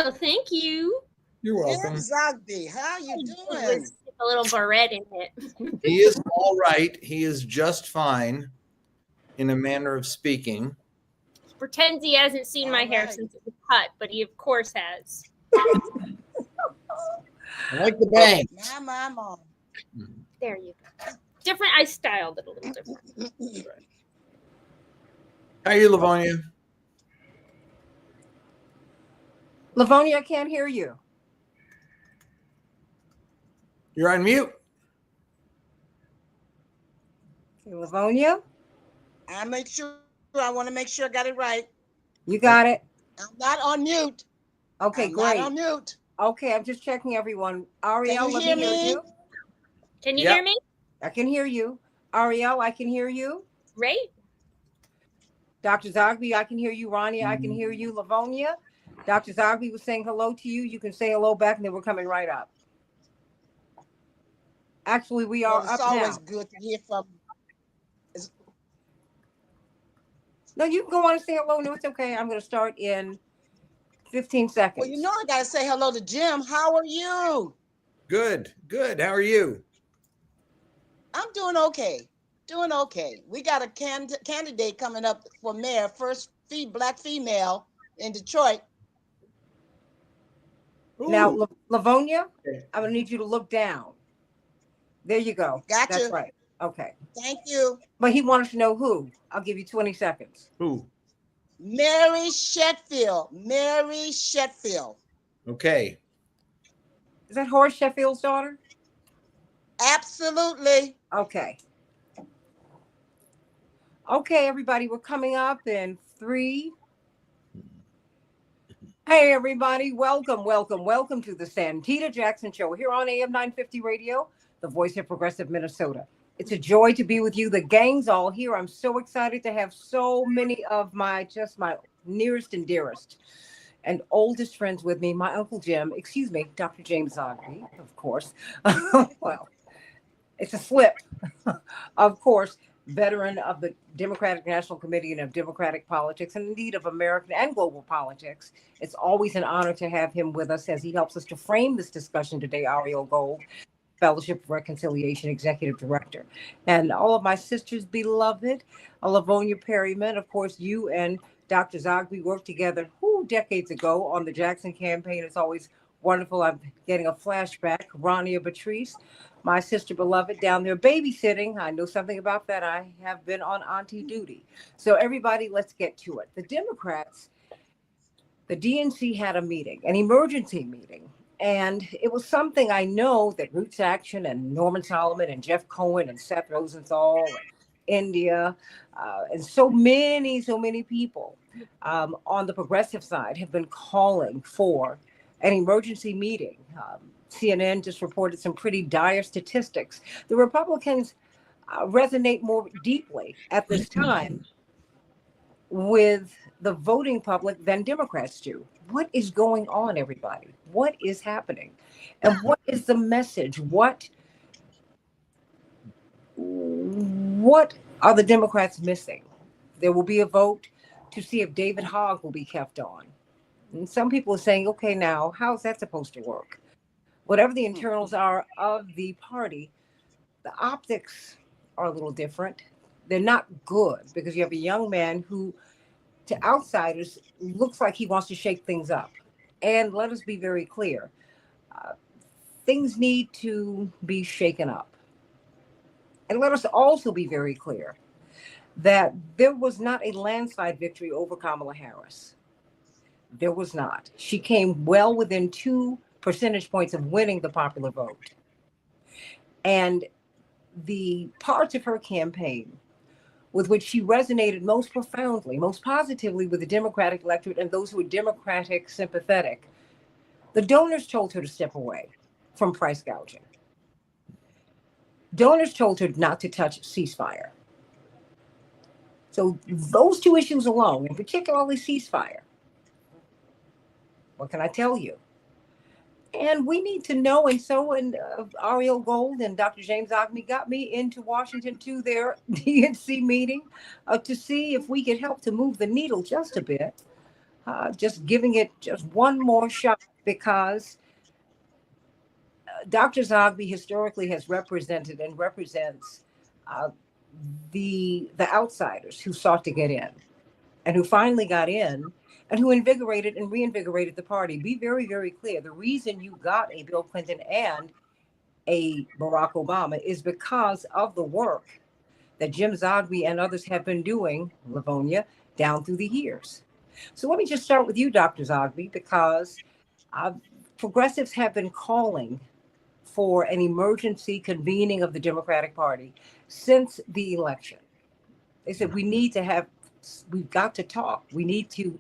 Oh, thank you. You're welcome. Zogby, how you doing? With a little barrette in it. He is all right. He is just fine, in a manner of speaking. He pretends he hasn't seen my hair since it was cut, but he of course has. I like the bangs. My mom. There you go. Different. I styled it a little different. How are you, Livonia? Livonia, I can't hear you. You're on mute. Livonia? I want to make sure I got it right. You got it? I'm not on mute. Okay, great. Not on mute. Okay, I'm just checking everyone. Ariel, can you hear me? Can you hear me? I can hear you. Ariel, I can hear you. Great. Dr. Zogby, I can hear you. Ronnie, I can hear you. Livonia, Dr. Zogby was saying hello to you. You can say hello back, and then we're coming right up. Actually, we are up now. It's always good to hear from. No, you can go on and say hello. No, it's okay. I'm going to start in 15 seconds. Well, I got to say hello to Jim. How are you? Good, good. How are you? I'm doing okay. We got a candidate coming up for mayor, first Black female in Detroit. Ooh. Now, Livonia, I'm going to need you to look down. There you go. Gotcha. That's right. Okay. Thank you. But he wanted to know who. I'll give you 20 seconds. Who? Mary Sheffield. Okay. Is that Horace Sheffield's daughter? Absolutely. Okay. Okay, everybody, we're coming up in 3. Hey, everybody. Welcome to the Santita Jackson Show here on AM 950 Radio, the voice of progressive Minnesota. It's a joy to be with you. The gang's all here. I'm so excited to have so many of my nearest and dearest and oldest friends with me. My Uncle Jim, Dr. James Zogby, of course. Well, it's a slip. Of course, veteran of the Democratic National Committee and of Democratic politics, and indeed of American and global politics. It's always an honor to have him with us as he helps us to frame this discussion today. Ariel Gold, Fellowship of Reconciliation Executive Director. And all of my sisters beloved, Livonia Perryman, of course, you and Dr. Zogby worked together decades ago on the Jackson campaign. It's always wonderful. I'm getting a flashback. Rania Patrice, my sister beloved down there babysitting. I know something about that. I have been on auntie duty. So everybody, let's get to it. The Democrats, the DNC had a meeting, an emergency meeting. And it was something I know that Roots Action and Norman Solomon and Jeff Cohen and Seth Rosenthal and India and so many people on the progressive side have been calling for an emergency meeting. CNN just reported some pretty dire statistics. The Republicans resonate more deeply at this time with the voting public than Democrats do. What is going on, everybody? What is happening? And what is the message? What are the Democrats missing? There will be a vote to see if David Hogg will be kept on. And some people are saying, okay, now, how's that supposed to work? Whatever the internals are of the party, the optics are a little different. They're not good because you have a young man who, to outsiders, looks like he wants to shake things up. And let us be very clear. Things need to be shaken up. And let us also be very clear that there was not a landslide victory over Kamala Harris. There was not. She came well within 2 percentage points of winning the popular vote. And the parts of her campaign with which she resonated most profoundly, most positively with the Democratic electorate and those who were Democratic sympathetic, the donors told her to step away from price gouging. Donors told her not to touch ceasefire. So those 2 issues alone, and particularly ceasefire, what can I tell you? And we need to know, and so Ariel Gold and Dr. James Zogby got me into Washington to their DNC meeting to see if we could help to move the needle just a bit just giving it just one more shot, because Dr. Zogby historically has represented and represents uh, the outsiders who sought to get in, and who finally got in, and who invigorated and reinvigorated the party. Be very, very clear. The reason you got a Bill Clinton and a Barack Obama is because of the work that Jim Zogby and others have been doing, Livonia, down through the years. So let me just start with you, Dr. Zogby, because progressives have been calling for an emergency convening of the Democratic Party since the election. They said we've got to talk. We need to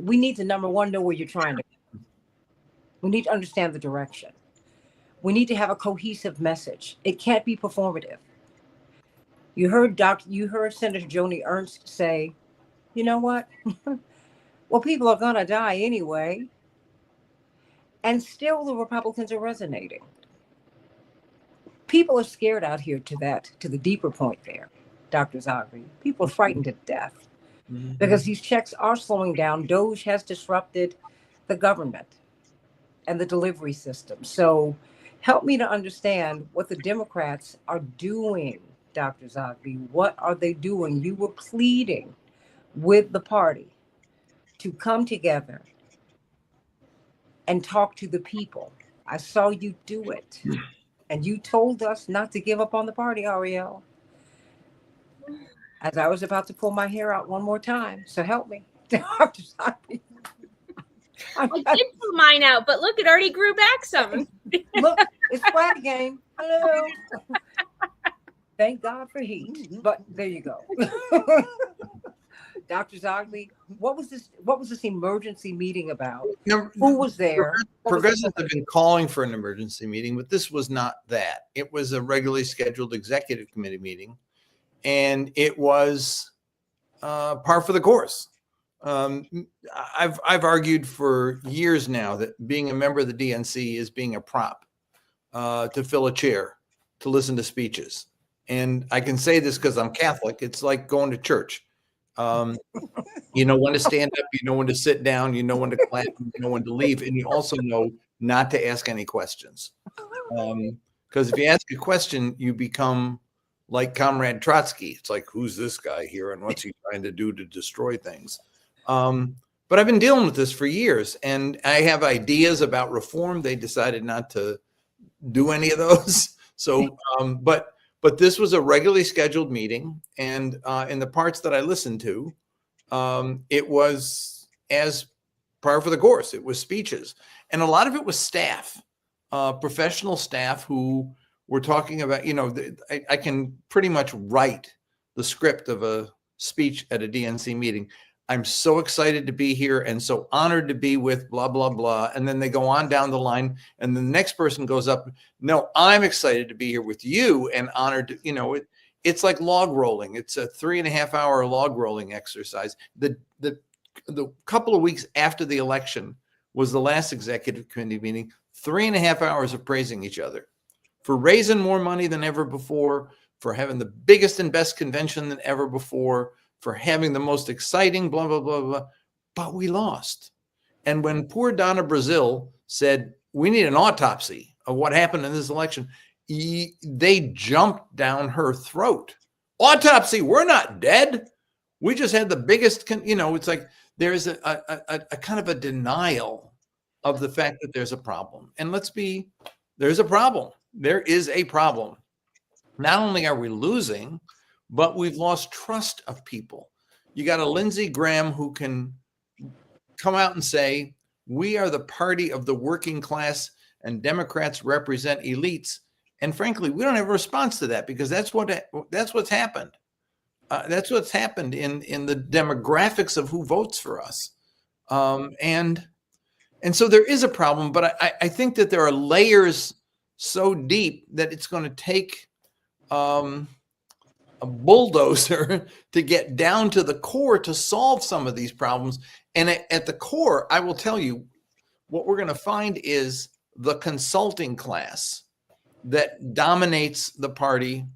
we need to, number one, know where you're trying to go. We need to understand the direction. We need to have a cohesive message. It can't be performative. You heard Senator Joni Ernst say, you know what? Well, people are going to die anyway. And still the Republicans are resonating. People are scared out here to the deeper point there, Dr. Zogby. People are frightened to death because these checks are slowing down. Doge has disrupted the government and the delivery system. So help me to understand what the Democrats are doing, Dr. Zogby. What are they doing? You were pleading with the party to come together and talk to the people. I saw you do it. And you told us not to give up on the party, Ariel. As I was about to pull my hair out one more time. So help me, Dr. Zogby. I did pull mine out, but look, it already grew back some. Look, it's flag game. Hello. Thank God for heat. But there you go. Dr. Zogby, what was this emergency meeting about? Who was there? Progressives have been calling for an emergency meeting, but this was not that. It was a regularly scheduled executive committee meeting, and it was par for the course. I've argued for years now that being a member of the DNC is being a prop to fill a chair, to listen to speeches. And I can say this because I'm Catholic. It's like going to church. You know when to stand up, you know when to sit down, you know when to clap, you know when to leave, and you also know not to ask any questions. Because if you ask a question, you become like Comrade Trotsky. It's like, who's this guy here, and what's he trying to do to destroy things? But I've been dealing with this for years, and I have ideas about reform. They decided not to do any of those. So, but this was a regularly scheduled meeting, and in the parts that I listened to, it was as par for the course. It was speeches, and a lot of it was staff, professional staff who were talking about, I can pretty much write the script of a speech at a DNC meeting. I'm so excited to be here and so honored to be with blah, blah, blah. And then they go on down the line, and the next person goes up. No, I'm excited to be here with you and honored to, it's like log rolling. It's a 3.5 hour log rolling exercise. The couple of weeks after the election was the last executive committee meeting, 3.5 hours of praising each other for raising more money than ever before, for having the biggest and best convention than ever before, for having the most exciting blah, blah, blah, blah. But we lost. And when poor Donna Brazil said, we need an autopsy of what happened in this election, they jumped down her throat. Autopsy, we're not dead. We just had the biggest, it's like there's a kind of a denial of the fact that there's a problem. And there's a problem. There is a problem. Not only are we losing, but we've lost trust of people. You got a Lindsey Graham who can come out and say, we are the party of the working class and Democrats represent elites. And frankly, we don't have a response to that, because that's what's happened. That's what's happened in the demographics of who votes for us. And so there is a problem, but I think that there are layers so deep that it's going to take a bulldozer to get down to the core to solve some of these problems. And at the core, I will tell you, what we're going to find is the consulting class that dominates the party,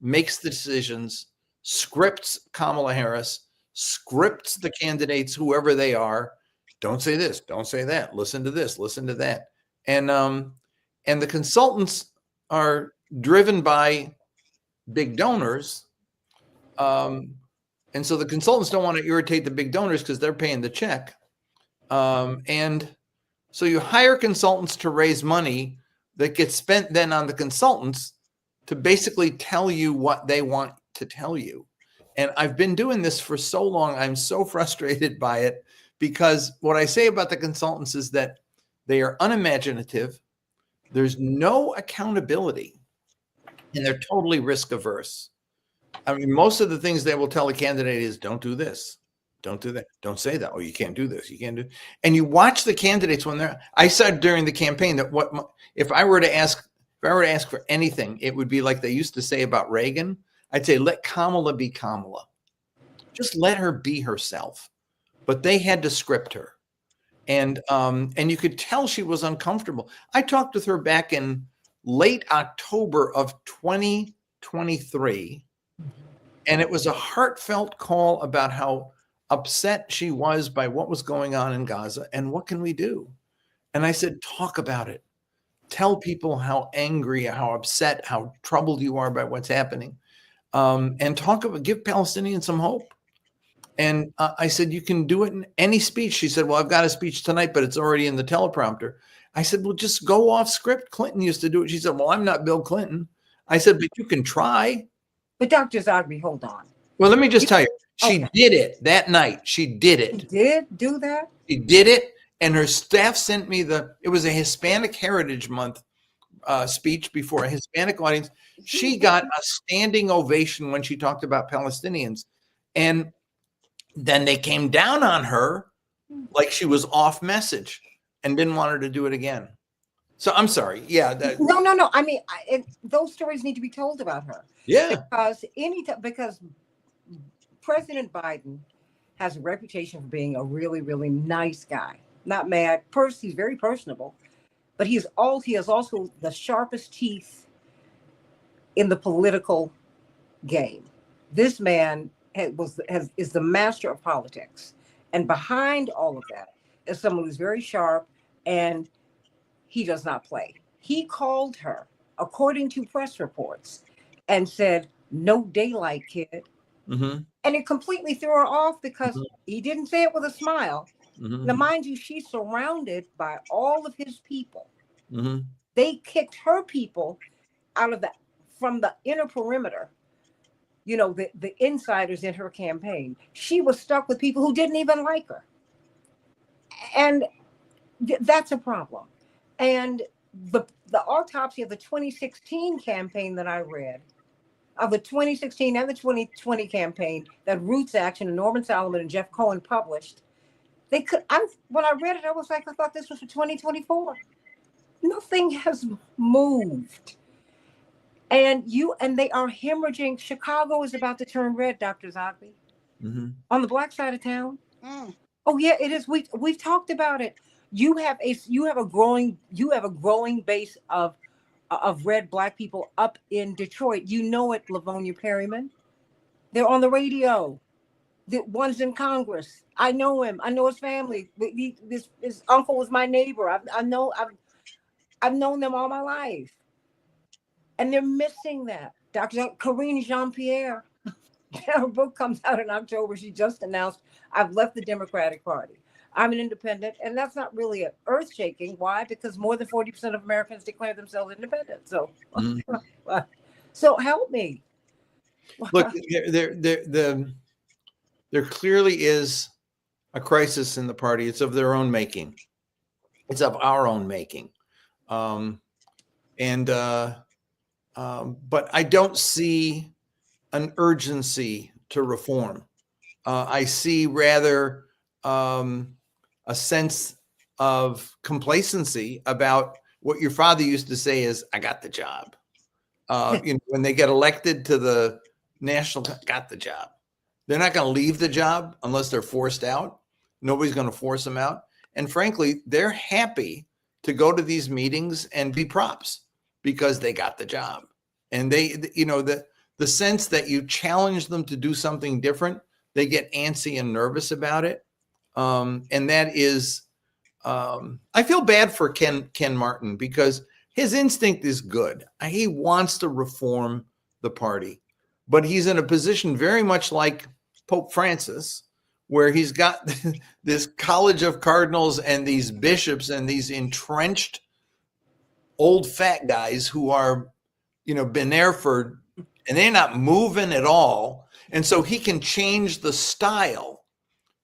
makes the decisions, scripts Kamala Harris, scripts the candidates, whoever they are. Don't say this, don't say that. Listen to this, listen to that. And the consultants are driven by big donors. And so the consultants don't want to irritate the big donors because they're paying the check. And so you hire consultants to raise money that gets spent then on the consultants to basically tell you what they want to tell you. And I've been doing this for so long. I'm so frustrated by it because what I say about the consultants is that they are unimaginative. There's no accountability and they're totally risk averse. I mean, most of the things they will tell a candidate is don't do this. Don't do that. Don't say that. Oh, you can't do this. You can't do. And you watch the candidates when I said during the campaign that if I were to ask for anything, it would be like they used to say about Reagan. I'd say, let Kamala be Kamala. Just let her be herself. But they had to script her. And you could tell she was uncomfortable. I talked with her back in late October of 2023. And it was a heartfelt call about how upset she was by what was going on in Gaza and what can we do? And I said, talk about it. Tell people how angry, how upset, how troubled you are by what's happening. And give Palestinians some hope. And I said, you can do it in any speech. She said, well, I've got a speech tonight, but it's already in the teleprompter. I said, well, just go off script. Clinton used to do it. She said, well, I'm not Bill Clinton. I said, but you can try. But Dr. Zogby, hold on. Well, let me just tell you, she did it that night. She did it. She did do that? She did it. And her staff sent me it was a Hispanic Heritage Month speech before a Hispanic audience. She got a standing ovation when she talked about Palestinians. And then they came down on her like she was off message and didn't want her to do it again. So I'm sorry. Yeah. No. I mean, those stories need to be told about her. Yeah. Because President Biden has a reputation for being a really, really nice guy. Not mad. He's very personable, but he has also the sharpest teeth in the political game. This man is the master of politics, and behind all of that is someone who's very sharp, and he does not play. He called her, according to press reports, and said, "No daylight, kid." Mm-hmm. And it completely threw her off because he didn't say it with a smile. Mm-hmm. Now, mind you, she's surrounded by all of his people. Mm-hmm. They kicked her people from the inner perimeter, the insiders in her campaign. She was stuck with people who didn't even like her. And that's a problem. And the autopsy of the 2016 campaign that I read, of the 2016 and the 2020 campaign that Roots Action and Norman Solomon and Jeff Cohen published, when I read it, I was like, I thought this was for 2024. Nothing has moved. And they are hemorrhaging. Chicago is about to turn red, Dr. Zogby, on the black side of town. Mm. Oh yeah, it is. We've talked about it. You have a growing base of red black people up in Detroit. You know it, Lavonia Perryman. They're on the radio. The ones in Congress. I know him. I know his family. His uncle was my neighbor. I've known them all my life. And they're missing that. Dr. Karine Jean-Pierre, her book comes out in October. She just announced, I've left the Democratic Party. I'm an independent, and that's not really earth-shaking. Why? Because more than 40% of Americans declare themselves independent. So, so help me. Look, there clearly is a crisis in the party. It's of their own making. It's of our own making. But I don't see an urgency to reform. I see rather a sense of complacency about what your father used to say is, I got the job. When they get elected to the national, got the job. They're not going to leave the job unless they're forced out. Nobody's going to force them out. And frankly, they're happy to go to these meetings and be props because they got the job. And the sense that you challenge them to do something different, they get antsy and nervous about it. And that is, I feel bad for Ken Martin because his instinct is good. He wants to reform the party, but he's in a position very much like Pope Francis, where he's got this college of cardinals and these bishops and these entrenched old fat guys who are, been there and they're not moving at all. And so he can change the style,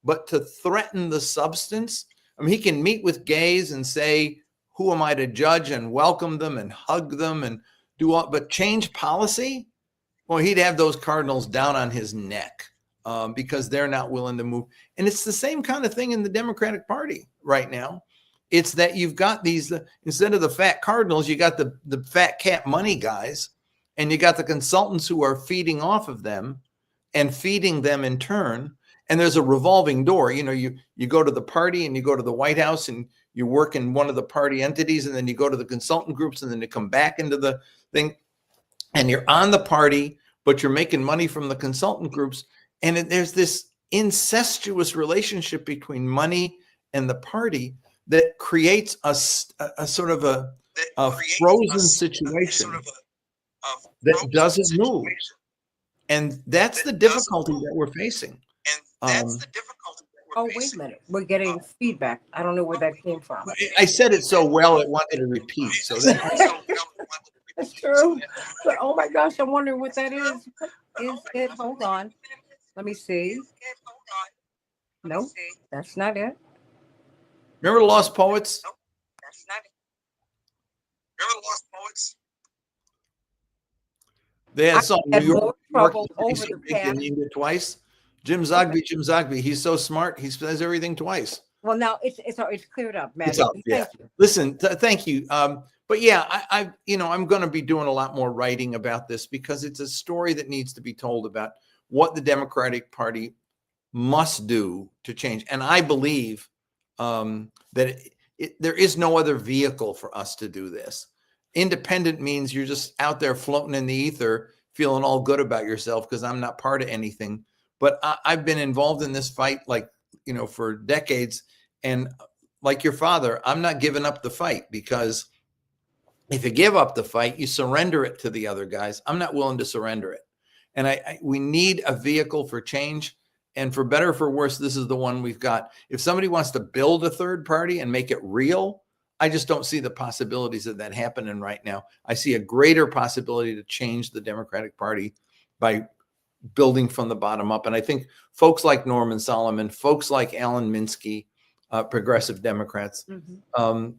but to threaten the substance, I mean, he can meet with gays and say, who am I to judge, and welcome them and hug them and do all, but change policy? Well, he'd have those cardinals down on his neck because they're not willing to move. And it's the same kind of thing in the Democratic Party right now. It's that you've got these, instead of the fat cardinals, you got the fat cat money guys, and you got the consultants who are feeding off of them and feeding them in turn. And there's a revolving door. You go to the party and you go to the White House and you work in one of the party entities, and then you go to the consultant groups, and then you come back into the thing, and you're on the party, but you're making money from the consultant groups. And there's this incestuous relationship between money and the party that creates a sort of a frozen situation that doesn't move. And that's the difficulty that we're facing. Oh, wait a minute. We're getting feedback. I don't know where that came from. I said it so well, it wanted to repeat. So That's true. But oh my gosh, I'm wondering what that is. Is it? Hold on. Let me see. No, that's not it. Remember the Lost Poets? Nope, that's not it. Remember the Lost Poets? They had I some had New York more trouble over the they past. named it twice. Jim Zogby. He's so smart. He says everything twice. Well, now it's cleared up, Matt. It's up, yeah. Thank you. Listen, thank you. But yeah, I'm going to be doing a lot more writing about this because it's a story that needs to be told about what the Democratic Party must do to change. And I believe that there is no other vehicle for us to do this. Independent means you're just out there floating in the ether, feeling all good about yourself because I'm not part of anything. But I've been involved in this fight, for decades. And like your father, I'm not giving up the fight, because if you give up the fight, you surrender it to the other guys. I'm not willing to surrender it. And we need a vehicle for change. And for better or for worse, this is the one we've got. If somebody wants to build a third party and make it real, I just don't see the possibilities of that happening right now. I see a greater possibility to change the Democratic Party by building from the bottom up. And I think folks like Norman Solomon, folks like Alan Minsky, progressive Democrats,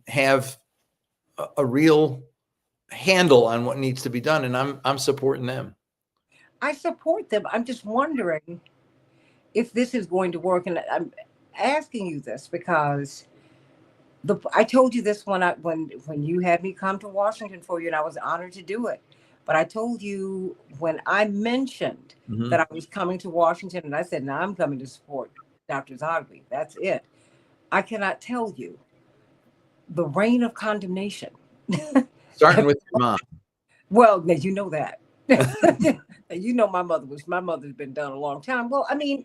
have a real handle on what needs to be done. And I'm supporting them. I support them. I'm just wondering if this is going to work. And I'm asking you this because I told you this when you had me come to Washington for you, and I was honored to do it. But I told you when I mentioned that I was coming to Washington, and I said, "Now I'm coming to support Dr. Zogby." That's it. I cannot tell you the reign of condemnation. Starting with your mom. Well, now you know that. You know my mother's been done a long time. Well, I mean,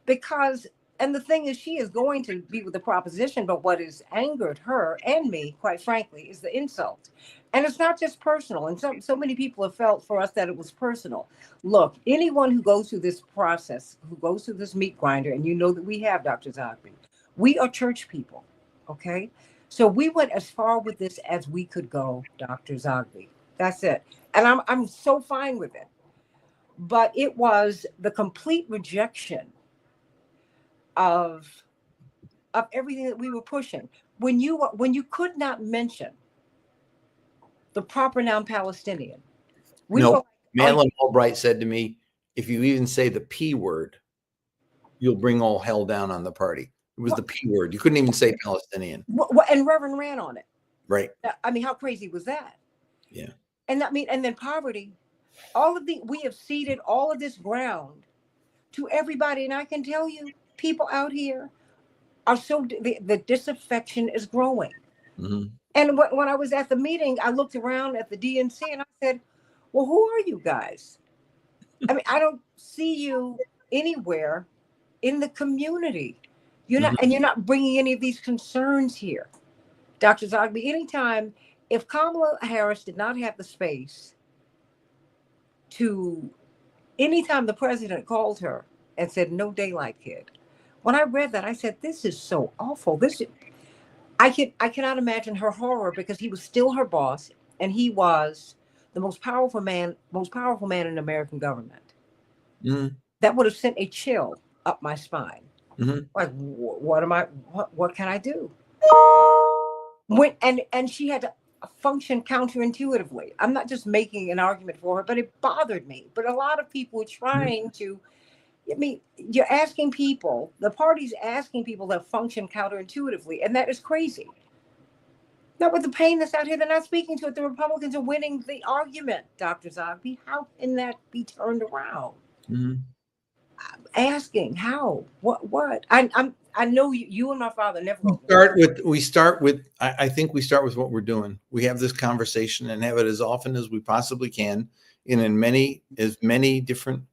because, and the thing is, she is going to be with the proposition, but what has angered her and me, quite frankly, is the insult. And it's not just personal. And so many people have felt for us that it was personal. Look, anyone who goes through this process, who goes through this meat grinder, and you know that we have, Dr. Zogby, we are church people, okay? So we went as far with this as we could go, Dr. Zogby. That's it. And I'm so fine with it. But it was the complete rejection of everything that we were pushing. When you could not mention the proper noun Palestinian. Madeleine Albright said to me, if you even say the P word, you'll bring all hell down on the party. It was the P word. You couldn't even say Palestinian. And Reverend ran on it. Right. I mean, how crazy was that? Yeah. And and then poverty, we have ceded all of this ground to everybody. And I can tell you, people out here are the disaffection is growing. And when I was at the meeting, I looked around at the DNC and I said, well, who are you guys? I mean, I don't see you anywhere in the community. You're not bringing any of these concerns here. Dr. Zogby, if Kamala Harris did not have the space anytime the president called her and said, "No daylight, kid." When I read that, I said, this is so awful. I cannot imagine her horror, because he was still her boss, and he was the most powerful man in American government. Mhm. That would have sent a chill up my spine. Mhm. Like, what can I do? And she had to function counterintuitively. I'm not just making an argument for her, but it bothered me. But a lot of people are trying to, you're asking people, the party's asking people to function counterintuitively, and that is crazy. Not with the pain that's out here, they're not speaking to it. The Republicans are winning the argument, Dr. Zogby. How can that be turned around? Mhm. Asking how? What? I know you and my father never I think we start with what we're doing. We have this conversation and have it as often as we possibly can, in as many different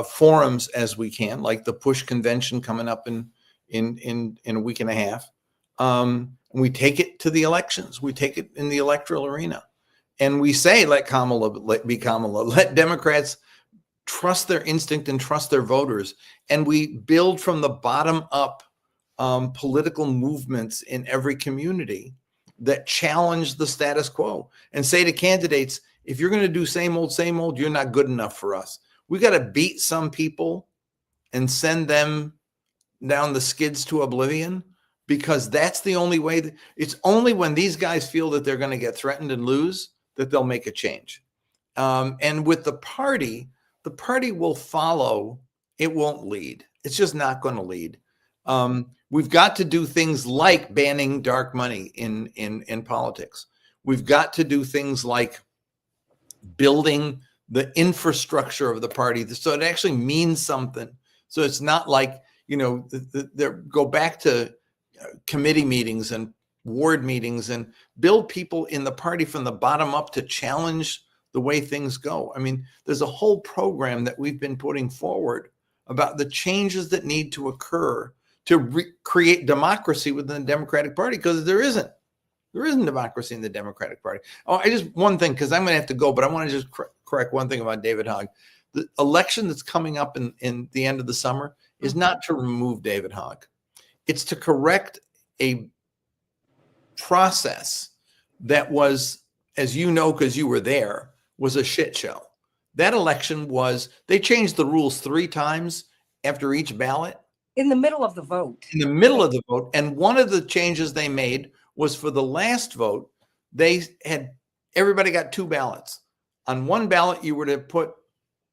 forums as we can, like the Push convention coming up in a week and a half. We take it to the elections. We take it in the electoral arena, and we say, let Kamala be Kamala. Let Democrats trust their instinct and trust their voters. And we build from the bottom up political movements in every community that challenge the status quo and say to candidates, if you're going to do same old, you're not good enough for us. We got to beat some people and send them down the skids to oblivion, because that's the only way. It's only when these guys feel that they're going to get threatened and lose that they'll make a change. And with the party will follow. It won't lead. It's just not going to lead. We've got to do things like banning dark money in politics. We've got to do things like building the infrastructure of the party so it actually means something. So it's not like, go back to committee meetings and ward meetings and build people in the party from the bottom up to challenge the way things go. I mean, there's a whole program that we've been putting forward about the changes that need to occur to create democracy within the Democratic Party, because there isn't democracy in the Democratic Party. Oh, one thing, because I'm going to have to go, but I want to just correct one thing about David Hogg. The election that's coming up in the end of the summer is not to remove David Hogg. It's to correct a process that was, as you know, because you were there, was a shit show. That election they changed the rules 3 times after each ballot. In the middle of the vote. In the middle of the vote. And one of the changes they made was for the last vote, everybody got 2 ballots. On one ballot, you were to put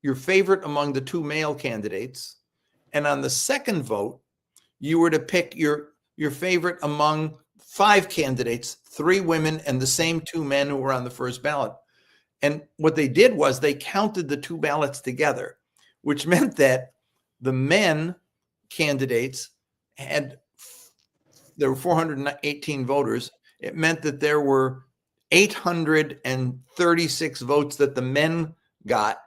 your favorite among the 2 male candidates. And on the second vote, you were to pick your favorite among 5 candidates, 3 women and the same 2 men who were on the first ballot. And what they did was they counted the 2 ballots together, which meant that the men candidates there were 418 voters. It meant that there were 836 votes that the men got,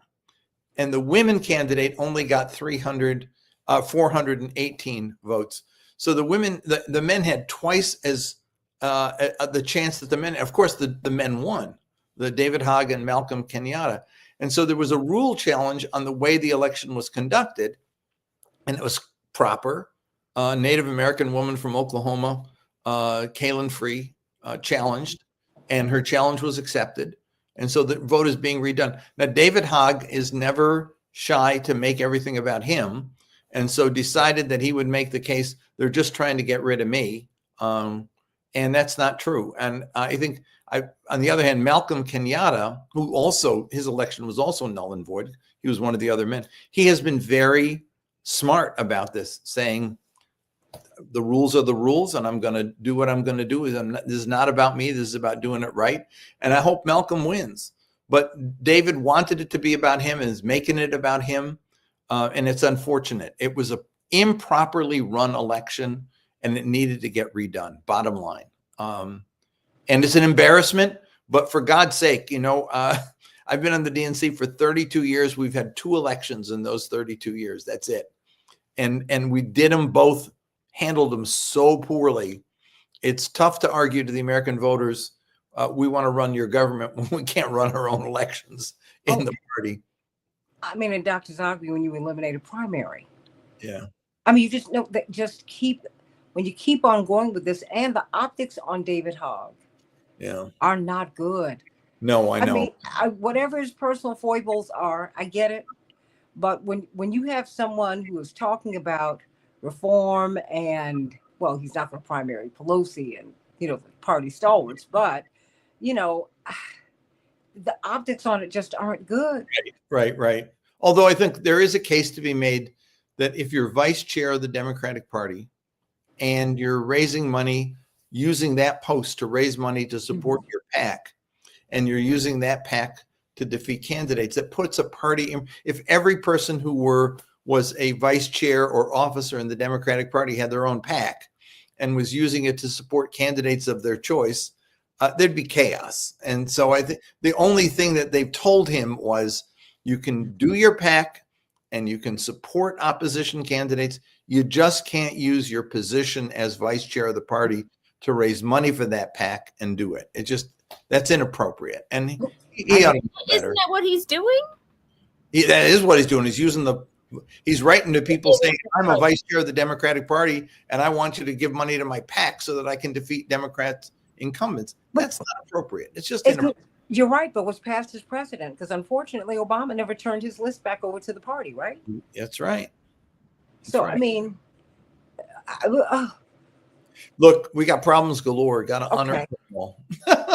and the women candidate only got 418 votes. So the men had twice as the chance that the men. Of course, the men won. The David Hogg and Malcolm Kenyatta. And so there was a rule challenge on the way the election was conducted, and it was proper. Native American woman from Oklahoma, Kaylin Free, challenged, and her challenge was accepted. And so the vote is being redone. Now, David Hogg is never shy to make everything about him, and so decided that he would make the case, they're just trying to get rid of me. And that's not true. And I think, on the other hand, Malcolm Kenyatta, who also, his election was also null and void. He was one of the other men. He has been very smart about this, saying the rules are the rules, and I'm going to do what I'm going to do. This is not about me. This is about doing it right. And I hope Malcolm wins. But David wanted it to be about him and is making it about him. And it's unfortunate. It was an improperly run election, and it needed to get redone, bottom line. And it's an embarrassment, but for God's sake, I've been on the DNC for 32 years. We've had 2 elections in those 32 years. That's it. and we did them both, handled them so poorly. It's tough to argue to the American voters, we want to run your government when we can't run our own elections in the party. I mean, and Dr. Zogby, when you eliminated primary. Yeah. I mean, you just know that when you keep on going with this, and the optics on David Hogg are not good. No, I know. I mean, whatever his personal foibles are, I get it. But when you have someone who is talking about reform and, well, he's not going to primary Pelosi and, the party stalwarts, but, the optics on it just aren't good. Right. Although I think there is a case to be made that if you're vice chair of the Democratic Party and you're raising money, using that post to raise money to support your PAC, and you're using that PAC to defeat candidates, that puts a party in. If every person who was a vice chair or officer in the Democratic Party had their own PAC and was using it to support candidates of their choice, there'd be chaos. And so I think the only thing that they've told him was, you can do your PAC and you can support opposition candidates. You just can't use your position as vice chair of the party to raise money for that PAC and do it. That's inappropriate. And he ought to do better. Isn't that what he's doing? That is what he's doing. He's writing to people saying, I'm a vice chair of the Democratic Party and I want you to give money to my PAC so that I can defeat Democrats incumbents. That's not appropriate. It's just inappropriate. You're right, but what's past is precedent, because unfortunately Obama never turned his list back over to the party, right? That's right. I mean, look, we got problems galore. Got to honor them all.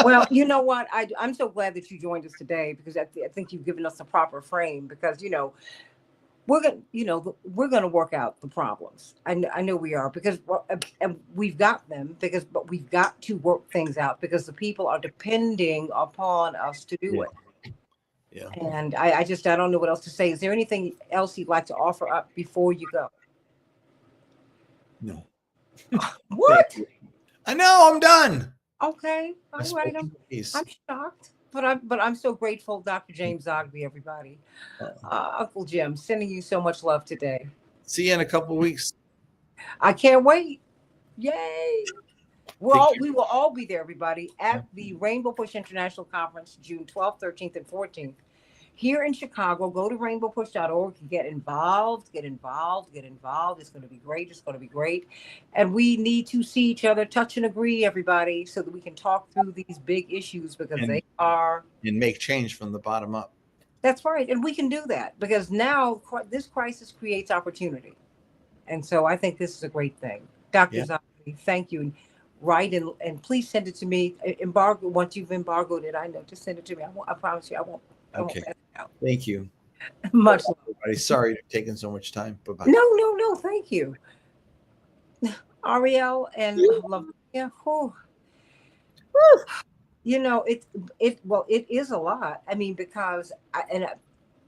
Well, you know what? I'm so glad that you joined us today, because I think you've given us a proper frame, because, we're going to work out the problems. I know we are, because and we've got them, but we've got to work things out, because the people are depending upon us to do it. Yeah. And I don't know what else to say. Is there anything else you'd like to offer up before you go? No. What? I know, I'm done. Okay. All right. I'm shocked. But I'm so grateful, Dr. James Zogby, everybody. Uncle Jim, sending you so much love today. See you in a couple of weeks. I can't wait. Yay. We will all be there, everybody, at the Rainbow Push International Conference, June 12th, 13th, and 14th. Here in Chicago. Go to rainbowpush.org and get involved. It's going to be great. And we need to see each other, touch and agree, everybody, so that we can talk through these big issues, because they are. And make change from the bottom up. That's right. And we can do that, because now this crisis creates opportunity. And so I think this is a great thing. Dr. Zogby, thank you. Write and please send it to me. Once you've embargoed it, I know. Just send it to me. I promise you, I won't. Okay. Thank you. Much love. Everybody. Sorry for taking so much time. Bye-bye. No. Thank you. Ariel and love. Yeah. Whew. It is a lot. I mean, because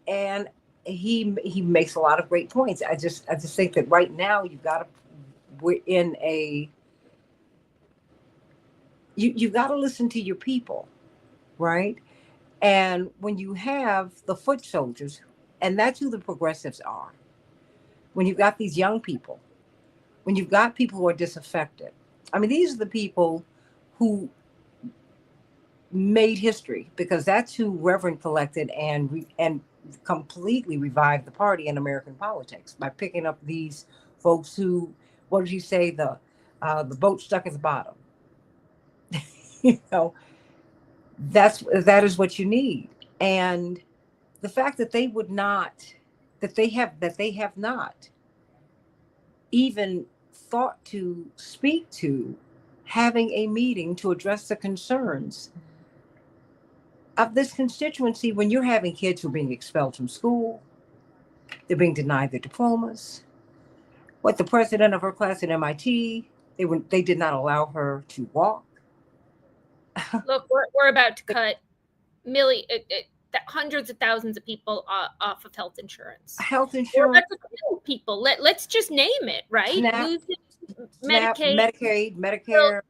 and he makes a lot of great points. I just think that right now you've got to listen to your people, right? And when you have the foot soldiers, and that's who the progressives are, when you've got these young people, when you've got people who are disaffected, I mean, these are the people who made history, because that's who Reverend collected and completely revived the party in American politics by picking up these folks who, what did he say, the boat stuck at the bottom. That is what you need. And the fact that they have not even thought to speak to having a meeting to address the concerns of this constituency, when you're having kids who are being expelled from school, they're being denied their diplomas. What the president of her class at MIT, they did not allow her to walk. Look, we're about to cut hundreds of thousands of people off of health insurance. We're about to kill people. Let's just name it, right? Medicaid, Medicare.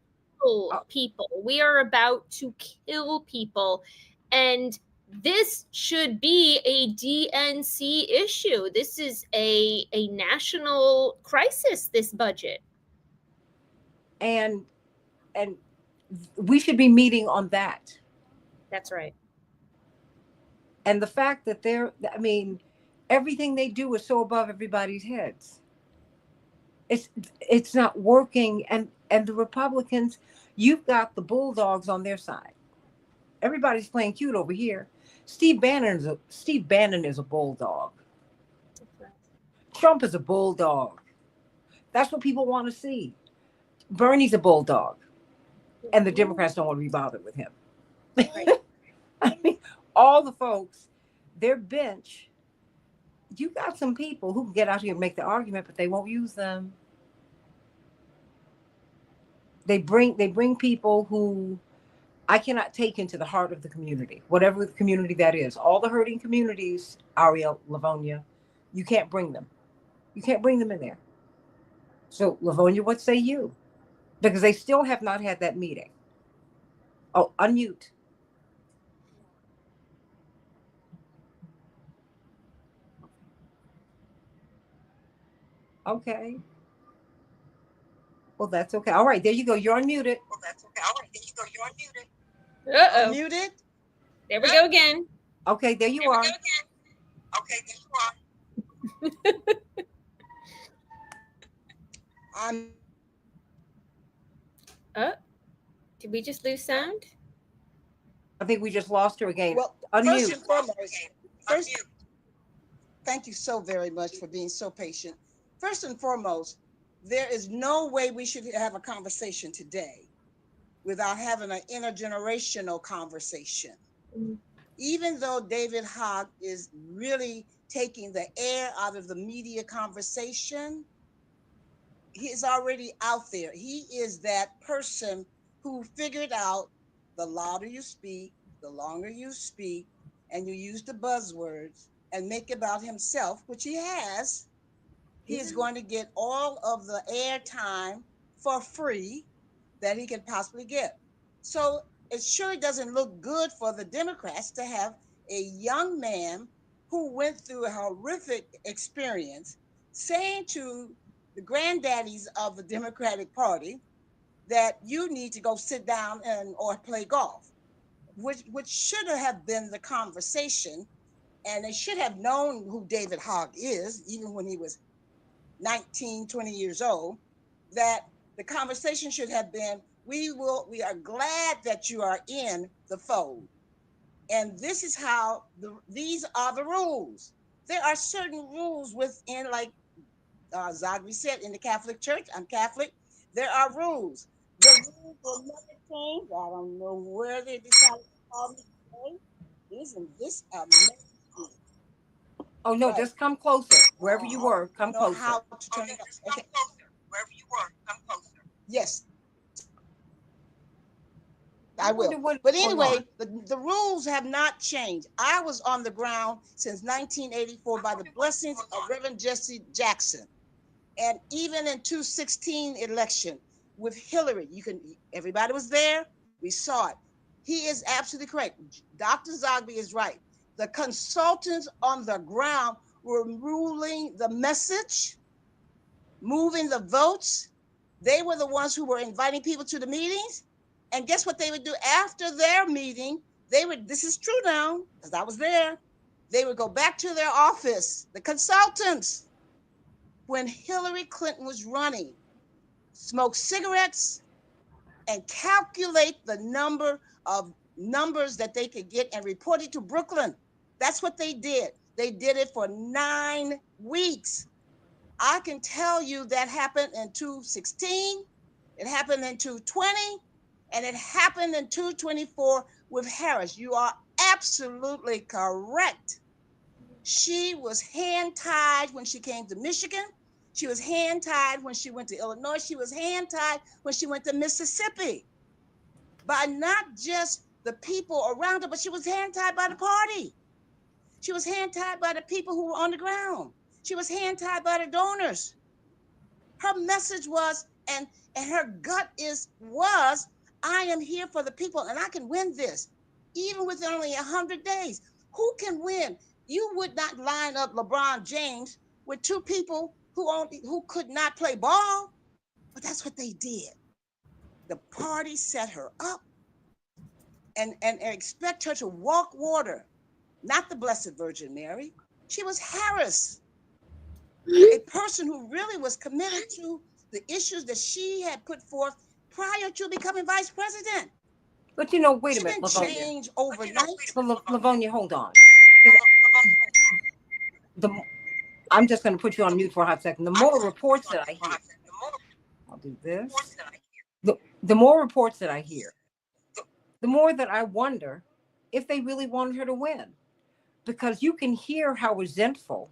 People. We are about to kill people, and this should be a DNC issue. This is a national crisis, this budget. And we should be meeting on that. That's right. And the fact that everything they do is so above everybody's heads. It's not working. And the Republicans, you've got the bulldogs on their side. Everybody's playing cute over here. Steve Bannon is a bulldog. Trump is a bulldog. That's what people want to see. Bernie's a bulldog. And the Democrats don't want to be bothered with him. Right. I mean, all the folks, their bench, you got some people who can get out here and make the argument, but they won't use them. They bring people who I cannot take into the heart of the community, whatever the community that is. All the hurting communities, Ariel, Livonia, you can't bring them. You can't bring them in there. So, Livonia, what say you? Because they still have not had that meeting. Oh, unmute. Okay. Well, that's okay. All right, there you go. You're unmuted. Well, that's okay. All right, there you go. You're unmuted. Uh-oh. Muted? There we go again. Okay, there you are. Okay, there you are. Did we just lose sound? I think we just lost her again. Well, Unmute. first and foremost, thank you so very much for being so patient. First and foremost, there is no way we should have a conversation today without having an intergenerational conversation. Mm-hmm. Even though David Hogg is really taking the air out of the media conversation, he is already out there. He is that person who figured out the louder you speak, the longer you speak, and you use the buzzwords and make it about himself, which he has, he is going to get all of the airtime for free that he can possibly get. So it sure doesn't look good for the Democrats to have a young man who went through a horrific experience saying to the granddaddies of the Democratic Party that you need to go sit down or play golf, which should have been the conversation. And they should have known who David Hogg is, even when he was 19, 20 years old, that the conversation should have been, we are glad that you are in the fold. And this is how these are the rules. There are certain rules within, like Zogby said, in the Catholic Church, I'm Catholic, there are rules. The rules will never change. I don't know where they decided to call me today. Isn't this amazing? Oh no, just come closer. Wherever you were, come closer. How to turn it up. Okay. Wherever you were, come closer. Yes. I will. But anyway, the rules have not changed. I was on the ground since 1984 by the blessings of Reverend Jesse Jackson. And even in 2016 election with Hillary, everybody was there. We saw it. He is absolutely correct. Dr. Zogby is right. The consultants on the ground were ruling the message, moving the votes. They were the ones who were inviting people to the meetings. And guess what they would do after their meeting? This is true now, because I was there. They would go back to their office, the consultants, when Hillary Clinton was running, smoke cigarettes and calculate the numbers that they could get and report it to Brooklyn. That's what they did. They did it for 9 weeks. I can tell you that happened in 2016, it happened in 2020, and it happened in 2024 with Harris. You are absolutely correct. She was hand-tied when she came to Michigan. She was hand-tied when she went to Illinois. She was hand-tied when she went to Mississippi. By not just the people around her, but she was hand-tied by the party. She was hand-tied by the people who were on the ground. She was hand-tied by the donors. Her message was, and her gut was, I am here for the people and I can win this. even with only 100 days. Who can win? You would not line up LeBron James with two people who could not play ball, but that's what they did. The party set her up and expect her to walk water, not the Blessed Virgin Mary. She was Harris, a person who really was committed to the issues that she had put forth prior to becoming vice president. But you know, wait a She minute, didn't Lavonia. change overnight. Lavonia, hold on. 'Cause the I'm just going to put you on mute for a hot second. The more reports that I hear, I'll do this. The more reports that I hear, the more that I wonder if they really wanted her to win, because you can hear how resentful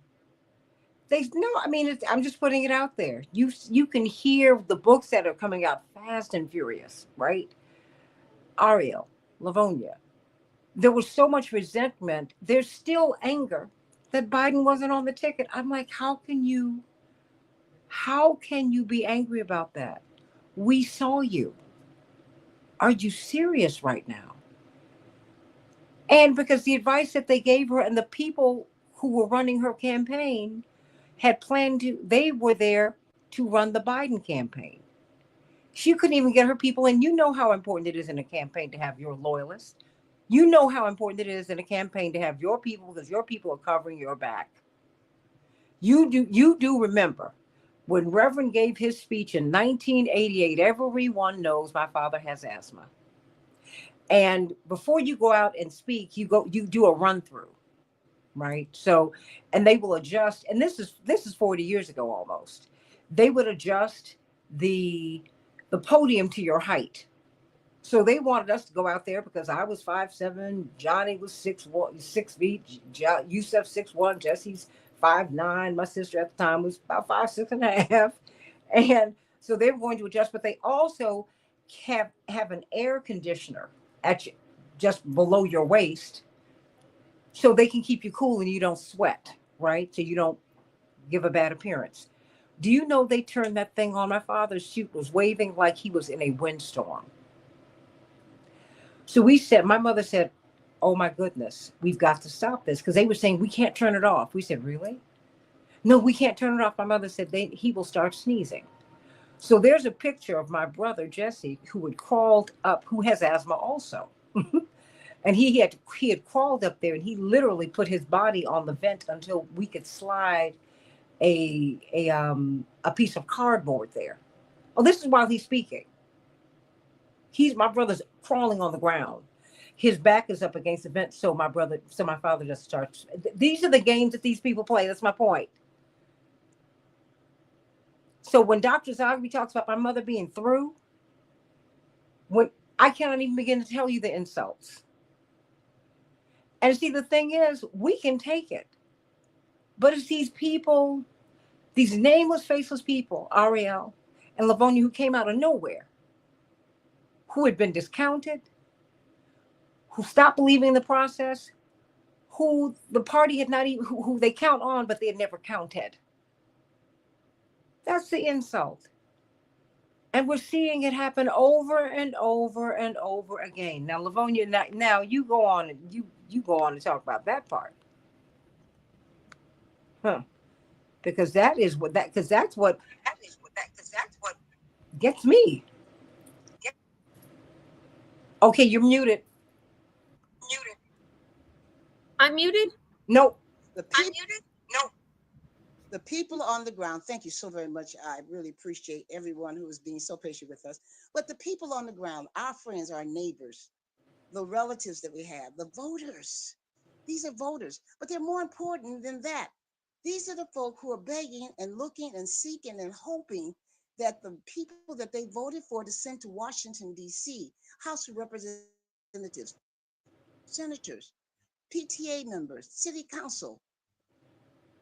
they. No, I mean, I'm just putting it out there. You can hear the books that are coming out fast and furious, right? Ariel, Lavonia. There was so much resentment. There's still anger that Biden wasn't on the ticket. I'm like, how can you be angry about that? We saw you. Are you serious right now? And because the advice that they gave her and the people who were running her campaign had planned to, they were there to run the Biden campaign. She couldn't even get her people in. You know how important it is in a campaign to have your loyalists. You know how important it is in a campaign to have your people, because your people are covering your back. You do remember when Reverend gave his speech in 1988, everyone knows my father has asthma. And before you go out and speak, you do a run through, right? So, and they will adjust, and this is 40 years ago almost. They would adjust the podium to your height. So they wanted us to go out there because I was 5'7", Johnny was 6 feet, Yusef 6'1", Jesse's 5'9". My sister at the time was about 5'6.5", and so they were going to adjust. But they also have an air conditioner at you, just below your waist, so they can keep you cool and you don't sweat, right? So you don't give a bad appearance. Do you know they turned that thing on? My father's suit was waving like he was in a windstorm. So my mother said, oh my goodness, we've got to stop this, because they were saying we can't turn it off. We said, really? No, we can't turn it off. My mother said he will start sneezing. So there's a picture of my brother Jesse, who had crawled up, who has asthma also. And he had crawled up there, and he literally put his body on the vent until we could slide a piece of cardboard there. Oh, this is while he's speaking. My brother's crawling on the ground. His back is up against the vent, so my father just starts. These are the games that these people play. That's my point. So when Dr. Zagri talks about my mother being through, when I cannot even begin to tell you the insults. And see, the thing is, we can take it. But it's these people, these nameless, faceless people, Ariel and Lavonia, who came out of nowhere, who had been discounted, who stopped believing in the process, who the party had not even, who they count on, but they had never counted. That's the insult. And we're seeing it happen over and over and over again. Now, Lavonia, now you go on and you go on and talk about that part. Huh. Because that's what gets me. Okay, you're muted. I'm muted. Nope. The people, the people on the ground, thank you so very much. I really appreciate everyone who is being so patient with us. But the people on the ground, our friends, our neighbors, the relatives that we have, the voters, these are voters. But they're more important than that. These are the folk who are begging and looking and seeking and hoping that the people that they voted for to send to Washington, D.C., House of Representatives, senators, PTA members, city council,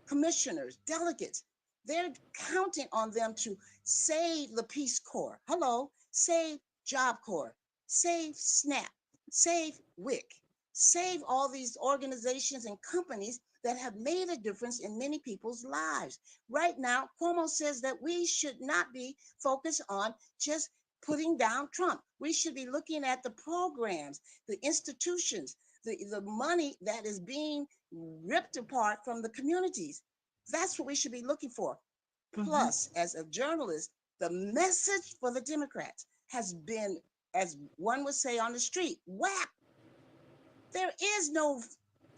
commissioners, delegates, they're counting on them to save the Peace Corps. Hello, save Job Corps, save SNAP, save WIC, save all these organizations and companies that have made a difference in many people's lives. Right now, Cuomo says that we should not be focused on just putting down Trump. We should be looking at the programs, the institutions, the money that is being ripped apart from the communities. That's what we should be looking for. Plus, as a journalist, the message for the Democrats has been, as one would say on the street, whap. There is no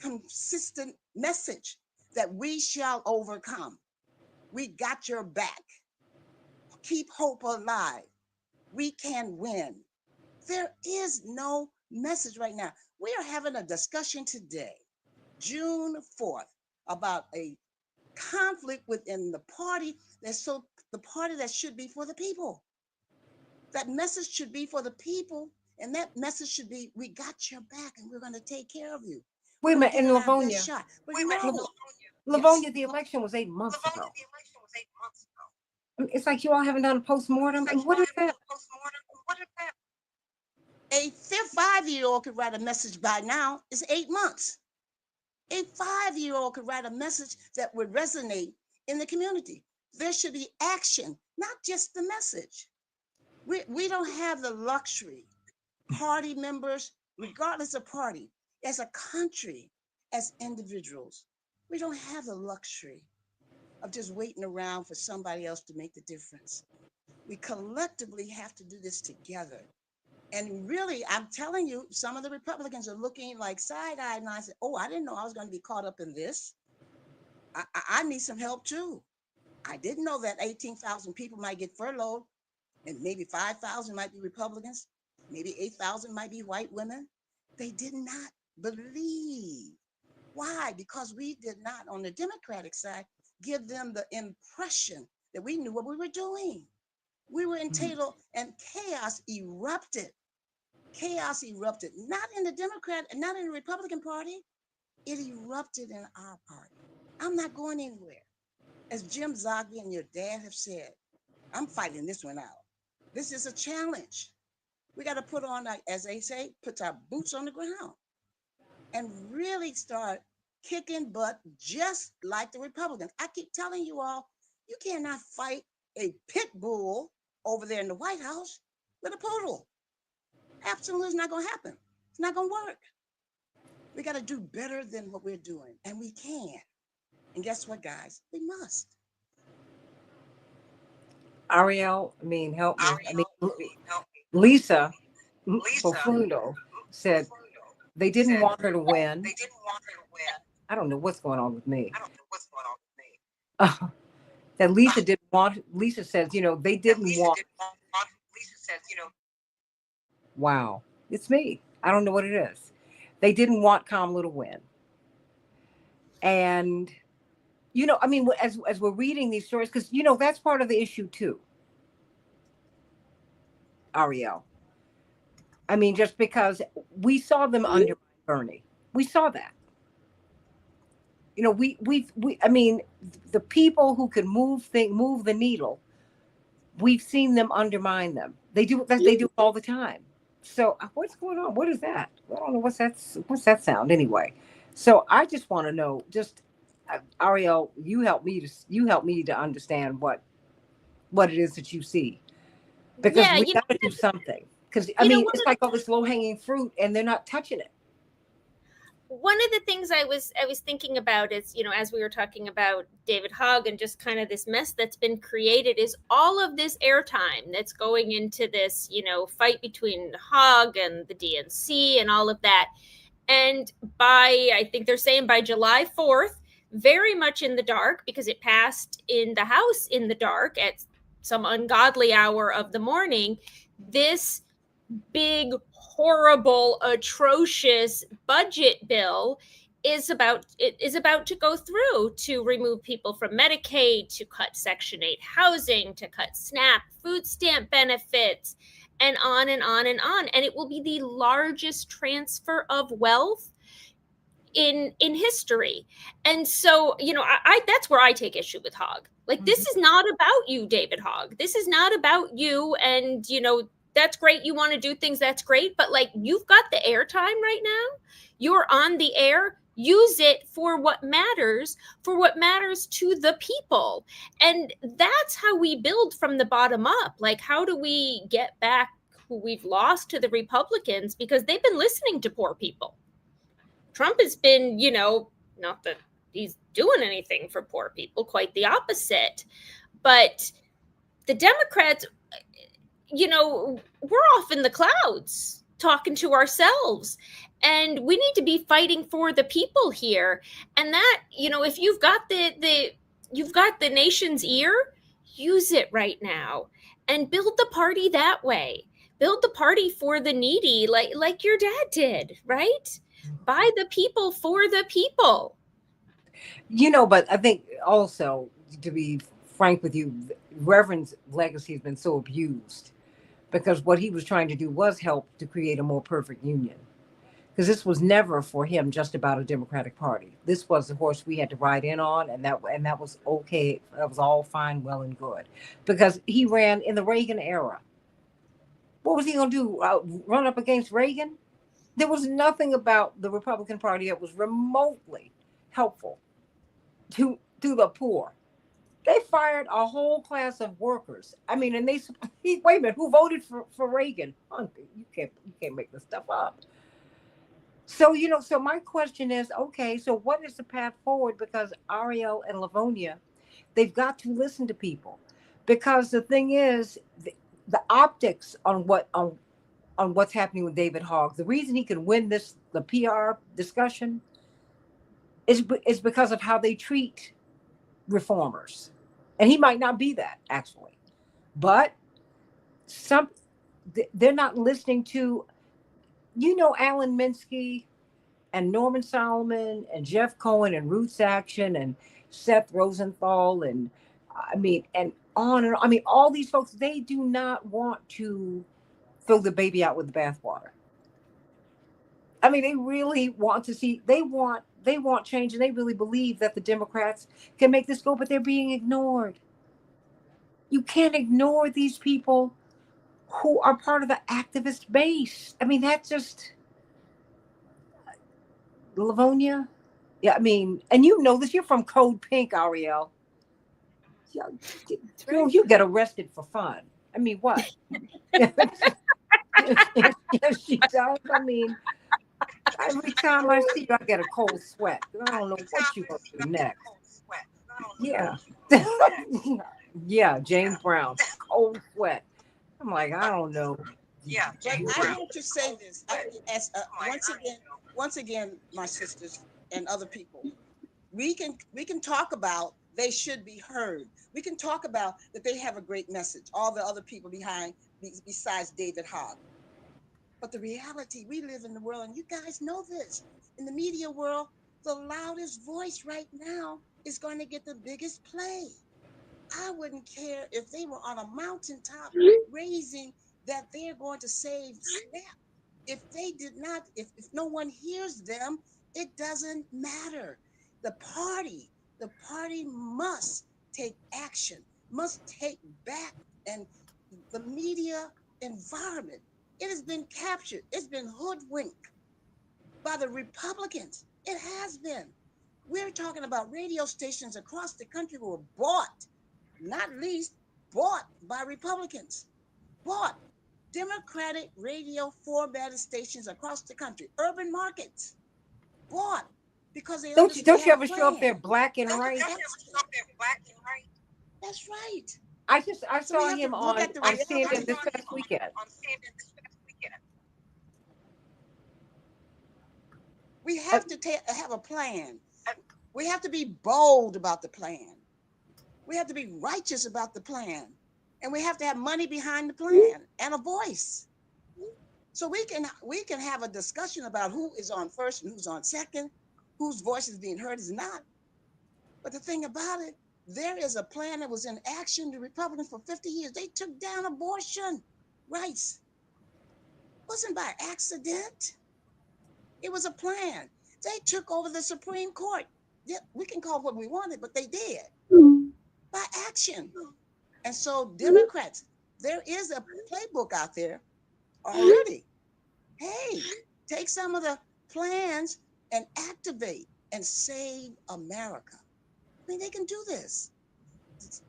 consistent message that we shall overcome. We got your back. Keep hope alive. We can win. There is no message right now. We are having a discussion today, June 4th, about a conflict within the party the party that should be for the people. That message should be for the people, and that message should be, we got your back and we're going to take care of you. Wait a minute, in Livonia, Yes. the election was 8 months ago. It's like you all haven't done a postmortem. And what is that? A 5-year-old could write a message by now. It's 8 months. A 5-year-old could write a message that would resonate in the community. There should be action, not just the message. We don't have the luxury, party members, regardless of party, as a country, as individuals, we don't have the luxury of just waiting around for somebody else to make the difference. We collectively have to do this together. And really, I'm telling you, some of the Republicans are looking like side-eyed, and I said, oh, I didn't know I was going to be caught up in this. I need some help too. I didn't know that 18,000 people might get furloughed, and maybe 5,000 might be Republicans, maybe 8,000 might be white women. They did not believe. Why? Because we did not, on the Democratic side, give them the impression that we knew what we were doing. We were entitled, and chaos erupted. Chaos erupted, not in the Democrat and not in the Republican Party. It erupted in our party. I'm not going anywhere. As Jim Zogby and your dad have said, I'm fighting this one out. This is a challenge. We got to put on, as they say, put our boots on the ground and really start kicking butt just like the Republicans. I keep telling you all, you cannot fight a pit bull over there in the White House with a poodle. Absolutely, it's not going to happen. It's not going to work. We got to do better than what we're doing, and we can. And guess what, guys? We must. Ariel, help me. Lisa Profundo said they didn't want her to win. I don't know what's going on with me. That Lisa didn't want. Lisa says, they didn't want. Wow, it's me. I don't know what it is. They didn't want Kamala to win. And, as we're reading these stories, because, that's part of the issue too, Ariel. Just because we saw them under Bernie. We saw that. The people who can move the needle, we've seen them undermine them. They do that. They do it all the time. So what's going on? What is that? I don't know. What's that sound anyway? So I just want to know, Ariel, you help me to understand what it is that you see, because we got to do something. Because it's like all this low hanging fruit, and they're not touching it. One of the things I was thinking about is, as we were talking about David Hogg and just kind of this mess that's been created, is all of this airtime that's going into this, fight between Hogg and the DNC and all of that. And I think they're saying by July 4th, very much in the dark, because it passed in the House in the dark at some ungodly hour of the morning, this big, horrible, atrocious budget bill is about to go through, to remove people from Medicaid, to cut Section 8 housing, to cut SNAP food stamp benefits, and on and on and on. And it will be the largest transfer of wealth in history. And so, I that's where I take issue with Hogg. Like, this is not about you, David Hogg. This is not about you. And, that's great. You want to do things. That's great. But you've got the airtime right now. You're on the air. use it for what matters to the people. And that's how we build from the bottom up. Like, how do we get back who we've lost to the Republicans? Because they've been listening to poor people. Trump has been, not that he's doing anything for poor people, quite the opposite. But the Democrats, we're off in the clouds talking to ourselves. And we need to be fighting for the people here. And that, if you've got the nation's ear, use it right now and build the party that way. Build the party for the needy, like your dad did, right? By the people, for the people. But I think also, to be frank with you, Reverend's legacy has been so abused, because what he was trying to do was help to create a more perfect union. Because this was never for him just about a Democratic Party. This was the horse we had to ride in on, and that was okay. That was all fine, well and good. Because he ran in the Reagan era. What was he going to do? Run up against Reagan? There was nothing about the Republican Party that was remotely helpful to the poor. They fired a whole class of workers. I mean, and wait a minute, who voted for Reagan? You can't make this stuff up. So, so my question is, okay, so what is the path forward? Because Ariel and Livonia, they've got to listen to people, because the thing is, the optics on what's happening with David Hogg, the reason he can win the PR discussion is because of how they treat reformers. And he might not be that, actually, but they're not listening to, Alan Minsky and Norman Solomon and Jeff Cohen and Roots Action and Seth Rosenthal and on and on. I mean, all these folks, they do not want to throw the baby out with the bathwater. I mean, they really want to see, they want change, and they really believe that the Democrats can make this go, but they're being ignored. You can't ignore these people who are part of the activist base. I mean, that's just Livonia. Yeah, I mean, and this, you're from Code Pink, Ariel. You get arrested for fun. I mean, what? Yes, she does. I mean, every time I see you, I get a cold sweat. I don't know what you're going to do next. Yeah. Yeah, James Brown, cold sweat. I'm like, I don't know. Yeah, but I want to say this once again, my sisters and other people, we can talk about they should be heard. We can talk about that they have a great message. All the other people besides David Hogg. But the reality, we live in the world, and you guys know this. In the media world, the loudest voice right now is going to get the biggest play. I wouldn't care if they were on a mountaintop raising that they're going to save SNAP. If they did not, if no one hears them, it doesn't matter. The party must take action, must take back, and the media environment, it has been captured. It's been hoodwinked by the Republicans. It has been. We're talking about radio stations across the country who were bought, not least bought by Republicans. Bought Democratic radio formatted stations across the country, urban markets. Bought because they don't you ever show up there black and white? That's right. I saw him on CNN this past weekend. We have to have a plan. We have to be bold about the plan. We have to be righteous about the plan. And we have to have money behind the plan and a voice. So we can have a discussion about who is on first and who's on second, whose voice is being heard is not. But the thing about it, there is a plan that was in action. The Republicans for 50 years, they took down abortion rights. It wasn't by accident. It was a plan. They took over the Supreme Court. Yeah, we can call it what we wanted, but they did by action. And so Democrats, there is a playbook out there already. Hey, take some of the plans and activate and save America. I mean, they can do this.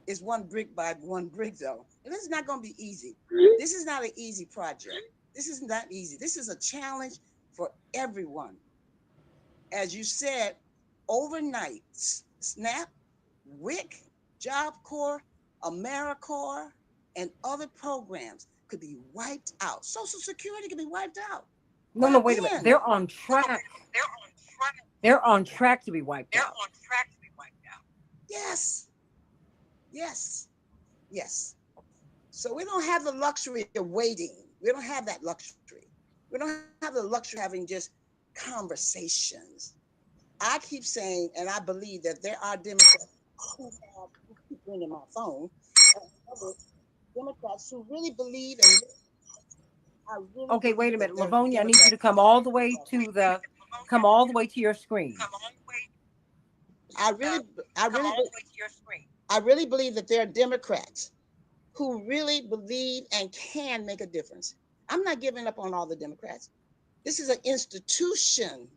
It's one brick by one brick, though. And this is not going to be easy. This is not an easy project. This is not easy. This is a challenge for everyone. As you said, overnight, SNAP, WIC, Job Corps, AmeriCorps, and other programs could be wiped out. Social Security could be wiped out. No, wait a minute. They're on track. They're on track to be wiped out. Yes. Yes. Yes. So we don't have the luxury of waiting. We don't have that luxury. We don't have the luxury of having just conversations. I keep saying, and I believe that there are Democrats who keep ringing my phone, other Democrats who really believe and really okay, wait a minute, Lavonia, I need you to come all the way to your screen. I really believe that there are Democrats who really believe and can make a difference. I'm not giving up on all the Democrats. This is an institution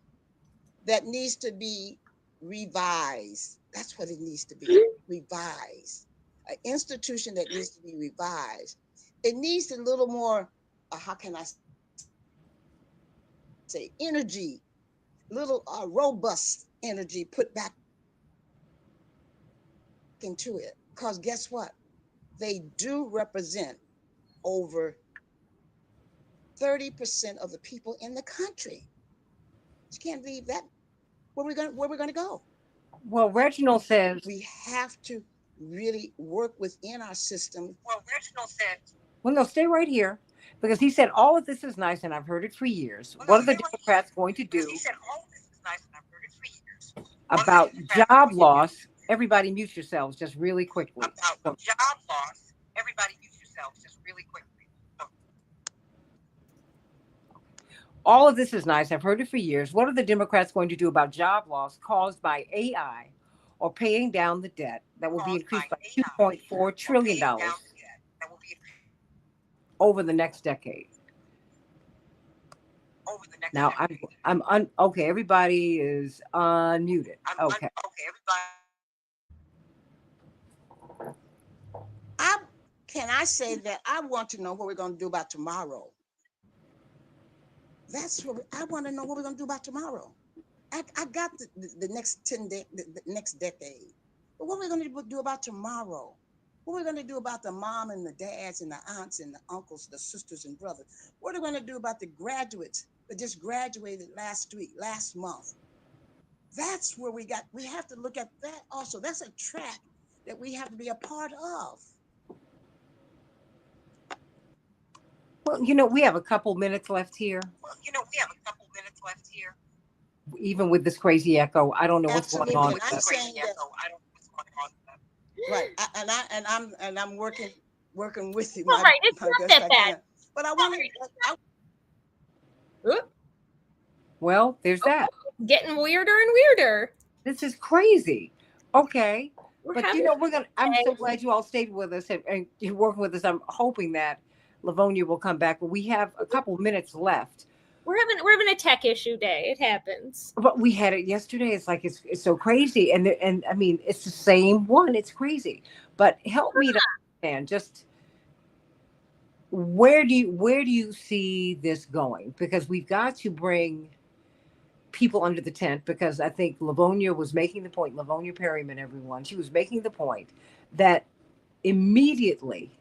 that needs to be revised. That's what it needs to be, revised. An institution that needs to be revised. It needs a little more, how can I say, energy, little robust energy put back into it. Because guess what? They do represent over 30% of the people in the country. You can't believe that. Where we're going to go? Well, Reginald says we have to really work within our system. Well, Reginald said. Well, no, stay right here, because he said all of this is nice, and I've heard it for years. What are the Democrats going to do? He said all of this is nice, and I've heard it for years. About job loss. Everybody mute yourselves just really quickly. About job loss. Everybody mute yourselves just really quickly. All of this is nice. I've heard it for years. What are the Democrats going to do about job loss caused by AI or paying down the debt that will be increased by $2.4 trillion over the next decade? Now, okay, everybody is unmuted. Okay. Can I say that I want to know what we're going to do about tomorrow? That's what I want to know, what we're going to do about tomorrow. I got the next 10 days, the next decade. But what are we going to do about tomorrow? What are we going to do about the mom and the dads and the aunts and the uncles, the sisters and brothers? What are we going to do about the graduates that just graduated last month? That's where we have to look at that also. That's a track that we have to be a part of. Well, we have a couple minutes left here. Even with this crazy echo, I don't know what's going on. Right, and I'm working with you. Well, right, it's not that bad. But I want to. Well, there's that. Getting weirder and weirder. This is crazy. Okay, but I'm so glad you all stayed with us and you're working with us. I'm hoping that Lavonia will come back, but we have a couple minutes left. We're having a tech issue day. It happens. But we had it yesterday. It's like it's so crazy, and I mean it's the same one. It's crazy. But help me to understand just where do you see this going? Because we've got to bring people under the tent. Because I think Lavonia was making the point. Lavonia Perryman, everyone, she was making the point that immediately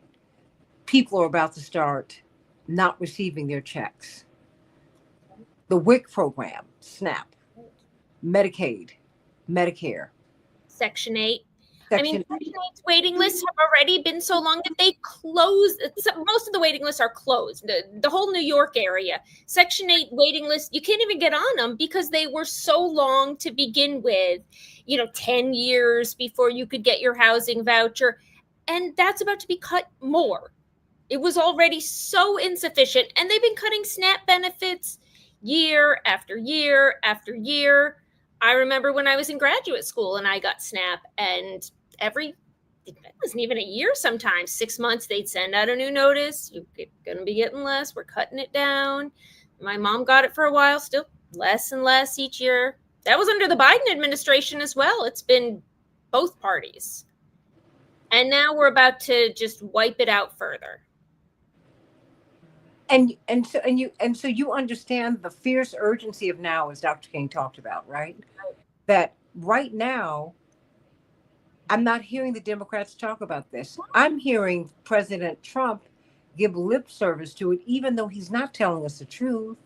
people are about to start not receiving their checks. The WIC program, SNAP, Medicaid, Medicare, Section 8. Section 8's waiting lists have already been so long that they closed. Most of the waiting lists are closed. The whole New York area. Section 8 waiting lists, you can't even get on them because they were so long to begin with. 10 years before you could get your housing voucher. And that's about to be cut more. It was already so insufficient. And they've been cutting SNAP benefits year after year after year. I remember when I was in graduate school and I got SNAP, and it wasn't even a year sometimes, 6 months, they'd send out a new notice. You're going to be getting less. We're cutting it down. My mom got it for a while, still less and less each year. That was under the Biden administration as well. It's been both parties. And now we're about to just wipe it out further. And so you understand the fierce urgency of now, as Dr. King talked about, right? That right now, I'm not hearing the Democrats talk about this. I'm hearing President Trump give lip service to it, even though he's not telling us the truth.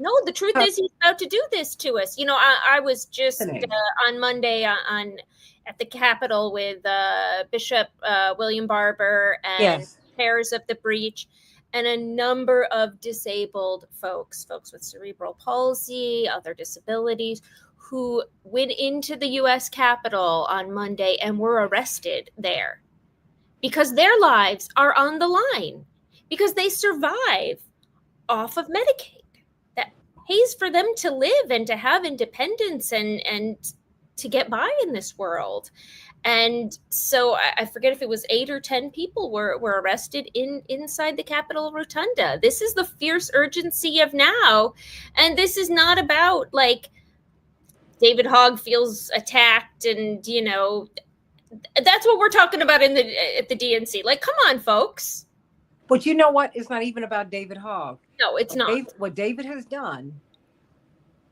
No, the truth is he's about to do this to us. You know, I was just on Monday at the Capitol with Bishop William Barber and pairs of the breach, and a number of disabled folks with cerebral palsy, other disabilities, who went into the U.S. Capitol on Monday and were arrested there because their lives are on the line, because they survive off of Medicaid that pays for them to live and to have independence and to get by in this world. And so I forget if it was 8 or 10 people were arrested inside the Capitol Rotunda. This is the fierce urgency of now. And this is not about like David Hogg feels attacked and, you know, that's what we're talking about at the DNC. Like, come on, folks. But you know what? It's not even about David Hogg. No, it's not. What David has done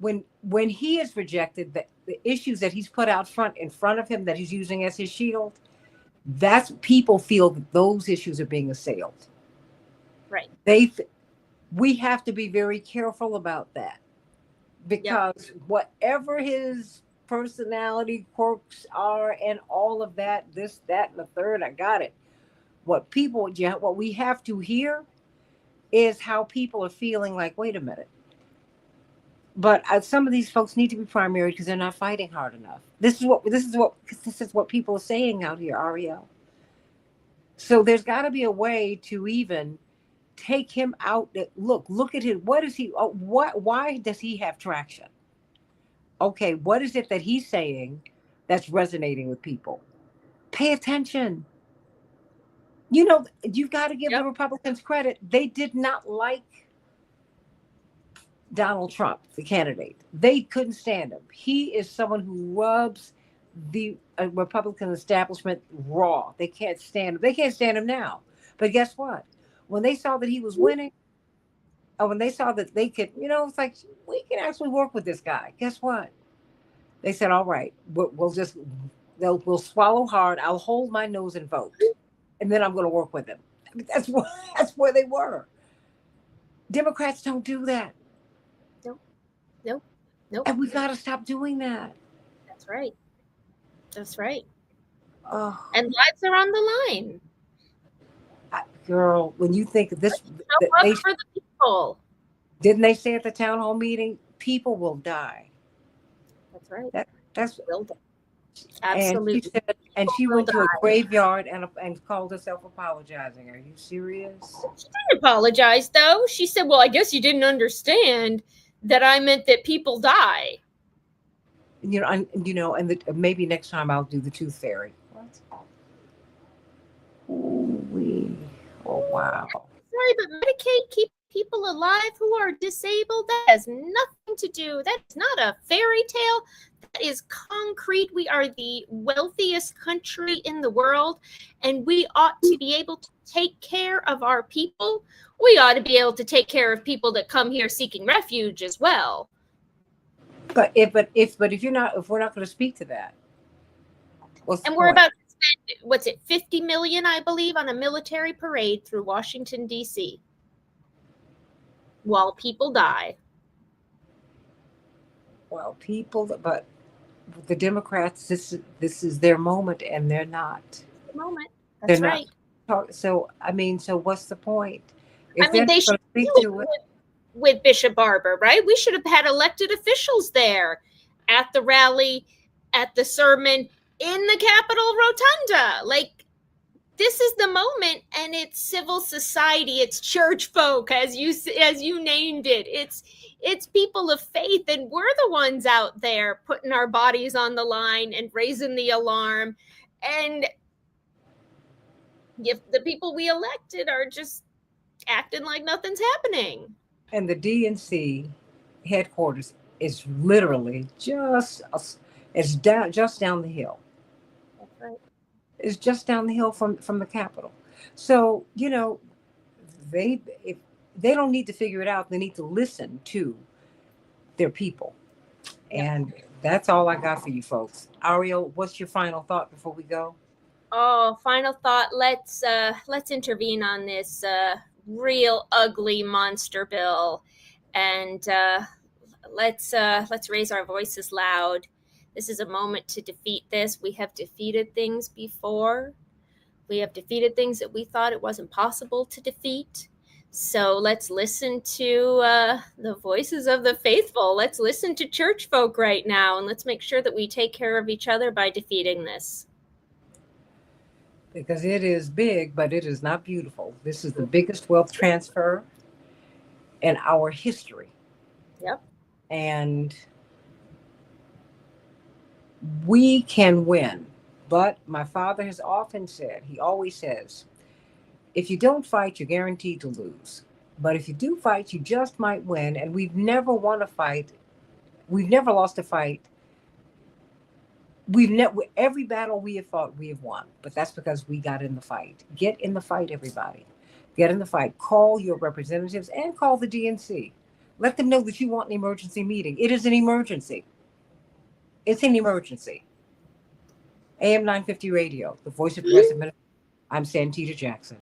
when he has rejected the issues that he's put out in front of him that he's using as his shield, that's people feel that those issues are being assailed. Right. We have to be very careful about that, because whatever his personality quirks are and all of that, this, that, and the third, I got it. What we have to hear is how people are feeling like, wait a minute. But some of these folks need to be primary because they're not fighting hard enough. This is what people are saying out here, Ariel. So there's got to be a way to even take him out. Look at him. What is he? Why does he have traction? Okay, what is it that he's saying that's resonating with people? Pay attention. You know, you've got to give the Republicans credit. They did not like Donald Trump, the candidate. They couldn't stand him. He is someone who rubs the Republican establishment raw. They can't stand him. They can't stand him now. But guess what? When they saw that he was winning, or when they saw that they could, you know, it's like, we can actually work with this guy. Guess what? They said, all right, we'll swallow hard. I'll hold my nose and vote. And then I'm going to work with them. That's where they were. Democrats don't do that. Nope. And we got to stop doing that. That's right. Oh. And lives are on the line. Girl, when you think of this, show up for the people. Didn't they say at the town hall meeting, people will die? That's right. That's will die. Absolutely. And she went to a graveyard and called herself apologizing. Are you serious? She didn't apologize, though. She said, well, I guess you didn't understand that I meant that people die. And maybe next time I'll do the tooth fairy. What? Oh, wow. Sorry, but Medicaid keeps people alive who are disabled. That has nothing to do. That's not a fairy tale. That is concrete. We are the wealthiest country in the world, and we ought to be able to take care of our people. We ought to be able to take care of people that come here seeking refuge as well. But if we're not going to speak to that, and we're about to spend, 50 million, I believe, on a military parade through Washington, D.C. while people die. Well, but the Democrats, this is their moment, and they're not. The moment. That's right. So what's the point? They should speak to it with Bishop Barber, right? We should have had elected officials there at the rally, at the sermon, in the Capitol Rotunda. Like, this is the moment, and it's civil society, it's church folk, as you named it. It's people of faith, and we're the ones out there putting our bodies on the line and raising the alarm. And if the people we elected are just acting like nothing's happening. And the DNC headquarters is literally just down the hill. That's right. It's just down the hill from the Capitol. So, if they don't need to figure it out, they need to listen to their people. Yeah. And that's all I got for you folks. Ariel, what's your final thought before we go? Oh, final thought. Let's intervene on this real ugly monster bill, and let's raise our voices loud. This is a moment to defeat this. We have defeated things before. We have defeated things that we thought it wasn't possible to defeat. So let's listen to the voices of the faithful. Let's listen to church folk right now, and let's make sure that we take care of each other by defeating this. Because it is big, but it is not beautiful. This is the biggest wealth transfer in our history. Yep. And we can win. But my father has often said, he always says, if you don't fight, you're guaranteed to lose. But if you do fight, you just might win. And we've never won a fight. We've never lost a fight. Every battle we have fought, we have won. But that's because we got in the fight. Get in the fight, everybody. Get in the fight. Call your representatives and call the DNC. Let them know that you want an emergency meeting. It is an emergency. It's an emergency. AM 950 Radio, the voice of progressive. I'm Santita Jackson.